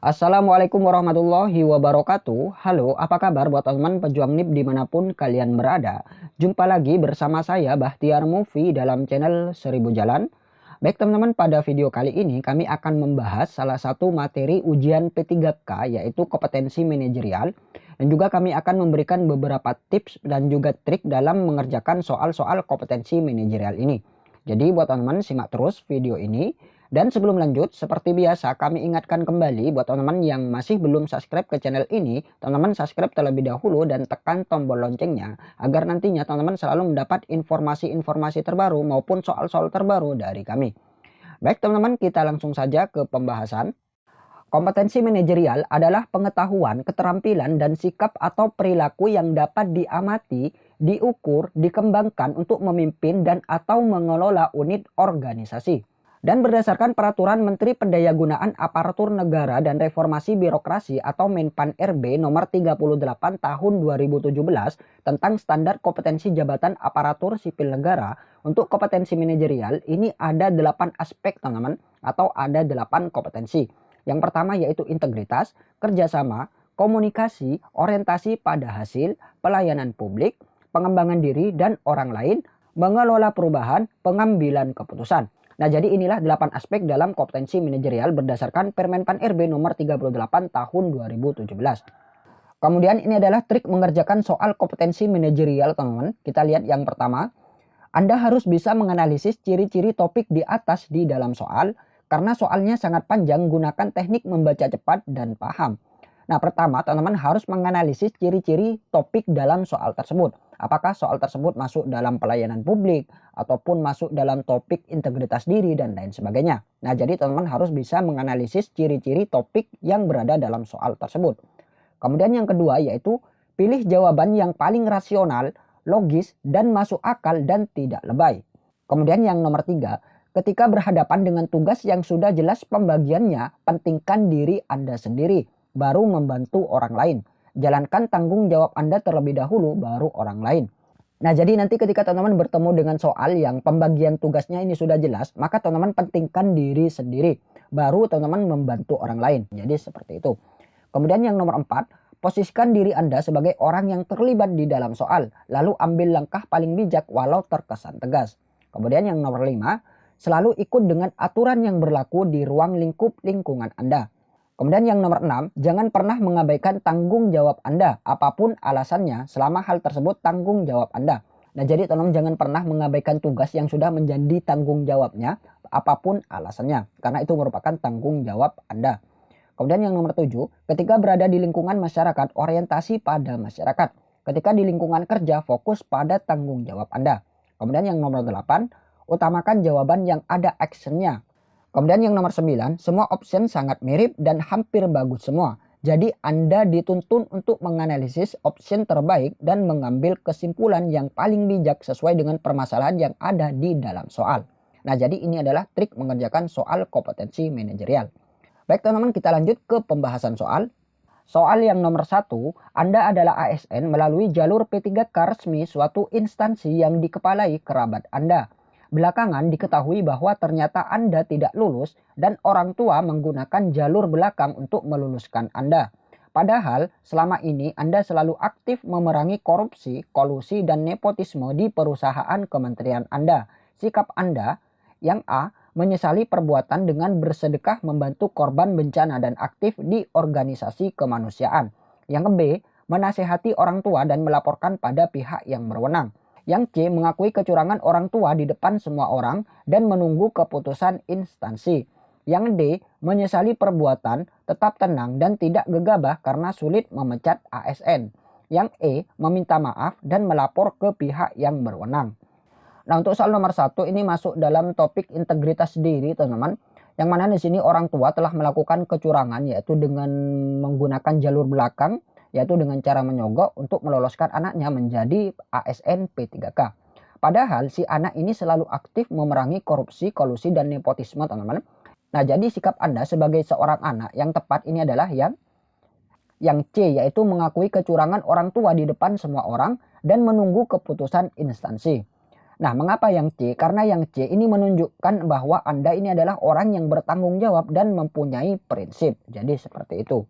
Assalamualaikum warahmatullahi wabarakatuh. Halo, apa kabar buat teman-teman pejuang NIP dimanapun kalian berada. Jumpa lagi bersama saya Bahtiar Mufi dalam channel 1000 Jalan. Baik teman-teman, pada video kali ini kami akan membahas salah satu materi ujian P3K yaitu kompetensi manajerial. Dan juga kami akan memberikan beberapa tips dan juga trik dalam mengerjakan soal-soal kompetensi manajerial ini. Jadi buat teman-teman simak terus video ini. Dan sebelum lanjut, seperti biasa kami ingatkan kembali buat teman-teman yang masih belum subscribe ke channel ini, teman-teman subscribe terlebih dahulu dan tekan tombol loncengnya agar nantinya teman-teman selalu mendapat informasi-informasi terbaru maupun soal-soal terbaru dari kami. Baik teman-teman, kita langsung saja ke pembahasan. Kompetensi manajerial adalah pengetahuan, keterampilan, dan sikap atau perilaku yang dapat diamati, diukur, dikembangkan untuk memimpin dan atau mengelola unit organisasi. Dan berdasarkan Peraturan Menteri Pendayagunaan Aparatur Negara dan Reformasi Birokrasi atau Menpan RB nomor 38 tahun 2017 tentang standar kompetensi jabatan aparatur sipil negara, untuk kompetensi manajerial ini ada 8 aspek teman-teman, atau ada 8 kompetensi. Yang pertama yaitu integritas, kerjasama, komunikasi, orientasi pada hasil, pelayanan publik, pengembangan diri dan orang lain, mengelola perubahan, pengambilan keputusan. Nah, jadi inilah 8 aspek dalam kompetensi manajerial berdasarkan Permenpan RB nomor 38 tahun 2017. Kemudian ini adalah trik mengerjakan soal kompetensi manajerial, teman-teman. Kita lihat yang pertama. Anda harus bisa menganalisis ciri-ciri topik di atas di dalam soal. Karena soalnya sangat panjang, gunakan teknik membaca cepat dan paham. Nah, pertama teman-teman harus menganalisis ciri-ciri topik dalam soal tersebut. Apakah soal tersebut masuk dalam pelayanan publik ataupun masuk dalam topik integritas diri dan lain sebagainya. Nah, jadi teman-teman harus bisa menganalisis ciri-ciri topik yang berada dalam soal tersebut. Kemudian yang kedua yaitu pilih jawaban yang paling rasional, logis, dan masuk akal dan tidak lebay. Kemudian yang nomor 3, ketika berhadapan dengan tugas yang sudah jelas pembagiannya, pentingkan diri Anda sendiri, baru membantu orang lain. Jalankan tanggung jawab Anda terlebih dahulu, baru orang lain. Nah, jadi nanti ketika teman-teman bertemu dengan soal yang pembagian tugasnya ini sudah jelas, maka teman-teman pentingkan diri sendiri, baru teman-teman membantu orang lain. Jadi seperti itu. Kemudian yang nomor 4, posisikan diri Anda sebagai orang yang terlibat di dalam soal, lalu ambil langkah paling bijak walau terkesan tegas. Kemudian yang nomor 5, selalu ikut dengan aturan yang berlaku di ruang lingkup lingkungan Anda. Kemudian yang nomor 6, jangan pernah mengabaikan tanggung jawab Anda, apapun alasannya, selama hal tersebut tanggung jawab Anda. Nah, jadi teman-teman jangan pernah mengabaikan tugas yang sudah menjadi tanggung jawabnya, apapun alasannya, karena itu merupakan tanggung jawab Anda. Kemudian yang nomor 7, ketika berada di lingkungan masyarakat, orientasi pada masyarakat. Ketika di lingkungan kerja, fokus pada tanggung jawab Anda. Kemudian yang nomor 8, utamakan jawaban yang ada actionnya. Kemudian yang nomor 9, semua option sangat mirip dan hampir bagus semua. Jadi Anda dituntun untuk menganalisis option terbaik dan mengambil kesimpulan yang paling bijak sesuai dengan permasalahan yang ada di dalam soal. Nah, jadi ini adalah trik mengerjakan soal kompetensi manajerial. Baik teman-teman, kita lanjut ke pembahasan soal. Soal yang nomor 1, Anda adalah ASN melalui jalur P3K resmi suatu instansi yang dikepalai kerabat Anda. Belakangan diketahui bahwa ternyata Anda tidak lulus dan orang tua menggunakan jalur belakang untuk meluluskan Anda. Padahal selama ini Anda selalu aktif memerangi korupsi, kolusi, dan nepotisme di perusahaan kementerian Anda. Sikap Anda yang A, menyesali perbuatan dengan bersedekah membantu korban bencana dan aktif di organisasi kemanusiaan. Yang B, menasehati orang tua dan melaporkan pada pihak yang berwenang. Yang C, mengakui kecurangan orang tua di depan semua orang dan menunggu keputusan instansi. Yang D, menyesali perbuatan, tetap tenang dan tidak gegabah karena sulit memecat ASN. Yang E, meminta maaf dan melapor ke pihak yang berwenang. Nah, untuk soal nomor 1 ini masuk dalam topik integritas diri, teman-teman. Yang mana di sini orang tua telah melakukan kecurangan yaitu dengan menggunakan jalur belakang, yaitu dengan cara menyogok untuk meloloskan anaknya menjadi ASN P3K. Padahal si anak ini selalu aktif memerangi korupsi, kolusi, dan nepotisme, teman-teman. Nah, jadi sikap Anda sebagai seorang anak yang tepat ini adalah Yang C yaitu mengakui kecurangan orang tua di depan semua orang dan menunggu keputusan instansi. Nah, mengapa yang C? Karena yang C ini menunjukkan bahwa Anda ini adalah orang yang bertanggung jawab dan mempunyai prinsip. Jadi seperti itu.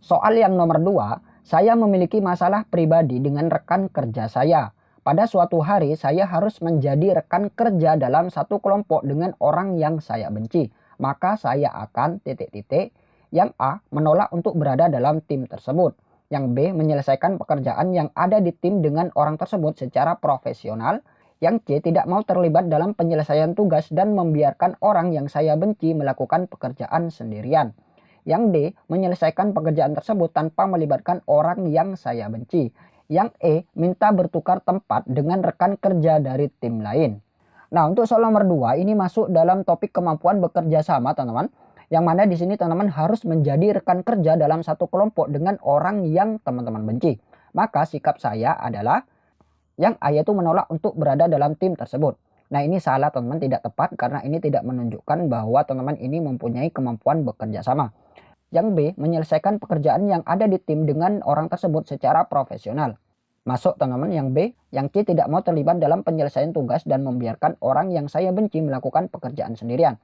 Soal yang nomor 2, saya memiliki masalah pribadi dengan rekan kerja saya. Pada suatu hari saya harus menjadi rekan kerja dalam satu kelompok dengan orang yang saya benci. Maka saya akan titik-titik. Yang A menolak untuk berada dalam tim tersebut. Yang B menyelesaikan pekerjaan yang ada di tim dengan orang tersebut secara profesional. Yang C tidak mau terlibat dalam penyelesaian tugas dan membiarkan orang yang saya benci melakukan pekerjaan sendirian. Yang D menyelesaikan pekerjaan tersebut tanpa melibatkan orang yang saya benci. Yang E minta bertukar tempat dengan rekan kerja dari tim lain. Nah, untuk soal nomor 2 ini masuk dalam topik kemampuan bekerja sama, teman-teman. Yang mana di sini teman-teman harus menjadi rekan kerja dalam satu kelompok dengan orang yang teman-teman benci. Maka sikap saya adalah yang A yaitu menolak untuk berada dalam tim tersebut. Nah, ini salah teman-teman, tidak tepat karena ini tidak menunjukkan bahwa teman-teman ini mempunyai kemampuan bekerja sama. Yang B menyelesaikan pekerjaan yang ada di tim dengan orang tersebut secara profesional. Masuk teman-teman yang B. Yang C tidak mau terlibat dalam penyelesaian tugas dan membiarkan orang yang saya benci melakukan pekerjaan sendirian.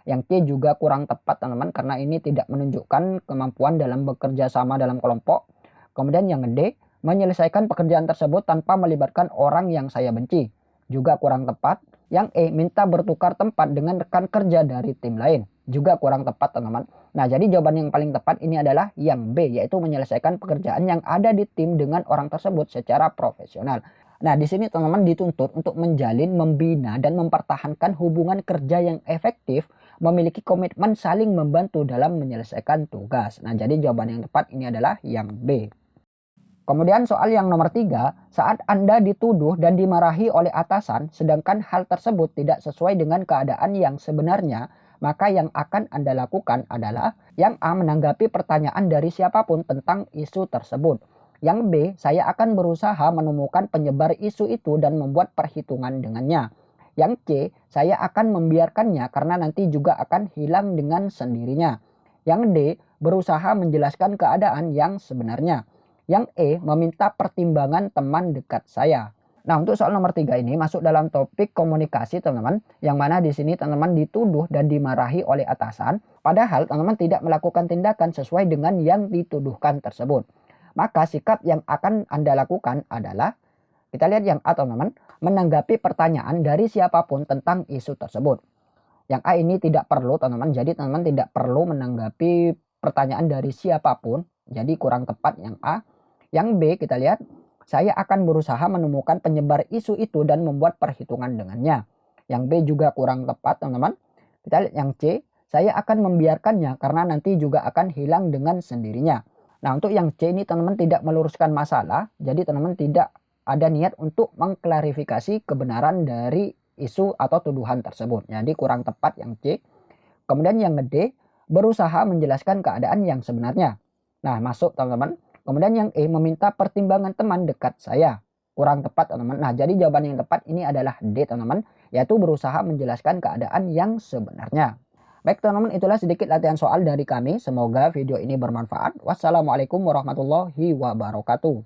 Yang C juga kurang tepat teman-teman karena ini tidak menunjukkan kemampuan dalam bekerja sama dalam kelompok. Kemudian yang D menyelesaikan pekerjaan tersebut tanpa melibatkan orang yang saya benci. Juga kurang tepat. Yang E minta bertukar tempat dengan rekan kerja dari tim lain. Juga kurang tepat teman-teman. Nah, jadi jawaban yang paling tepat ini adalah yang B, yaitu menyelesaikan pekerjaan yang ada di tim dengan orang tersebut secara profesional. Nah, di sini teman-teman dituntut untuk menjalin, membina, dan mempertahankan hubungan kerja yang efektif, memiliki komitmen saling membantu dalam menyelesaikan tugas. Nah, jadi jawaban yang tepat ini adalah yang B. Kemudian soal yang nomor 3, saat Anda dituduh dan dimarahi oleh atasan, sedangkan hal tersebut tidak sesuai dengan keadaan yang sebenarnya, maka yang akan Anda lakukan adalah yang A menanggapi pertanyaan dari siapapun tentang isu tersebut. Yang B, saya akan berusaha menemukan penyebar isu itu dan membuat perhitungan dengannya. Yang C, saya akan membiarkannya karena nanti juga akan hilang dengan sendirinya. Yang D, berusaha menjelaskan keadaan yang sebenarnya. Yang E meminta pertimbangan teman dekat saya. Nah, untuk soal nomor 3 ini masuk dalam topik komunikasi teman-teman. Yang mana di sini teman-teman dituduh dan dimarahi oleh atasan. Padahal teman-teman tidak melakukan tindakan sesuai dengan yang dituduhkan tersebut. Maka sikap yang akan Anda lakukan adalah, kita lihat yang A teman-teman, menanggapi pertanyaan dari siapapun tentang isu tersebut. Yang A ini tidak perlu teman-teman. Jadi teman-teman tidak perlu menanggapi pertanyaan dari siapapun. Jadi kurang tepat yang A. Yang B kita lihat, saya akan berusaha menemukan penyebar isu itu dan membuat perhitungan dengannya. Yang B juga kurang tepat teman-teman. Kita lihat yang C, saya akan membiarkannya karena nanti juga akan hilang dengan sendirinya. Nah, untuk yang C ini teman-teman tidak meluruskan masalah. Jadi teman-teman tidak ada niat untuk mengklarifikasi kebenaran dari isu atau tuduhan tersebut. Jadi kurang tepat yang C. Kemudian yang D, berusaha menjelaskan keadaan yang sebenarnya. Nah, masuk teman-teman. Kemudian yang E meminta pertimbangan teman dekat saya. Kurang tepat teman-teman. Nah, jadi jawaban yang tepat ini adalah D teman-teman. Yaitu berusaha menjelaskan keadaan yang sebenarnya. Baik teman-teman, itulah sedikit latihan soal dari kami. Semoga video ini bermanfaat. Wassalamualaikum warahmatullahi wabarakatuh.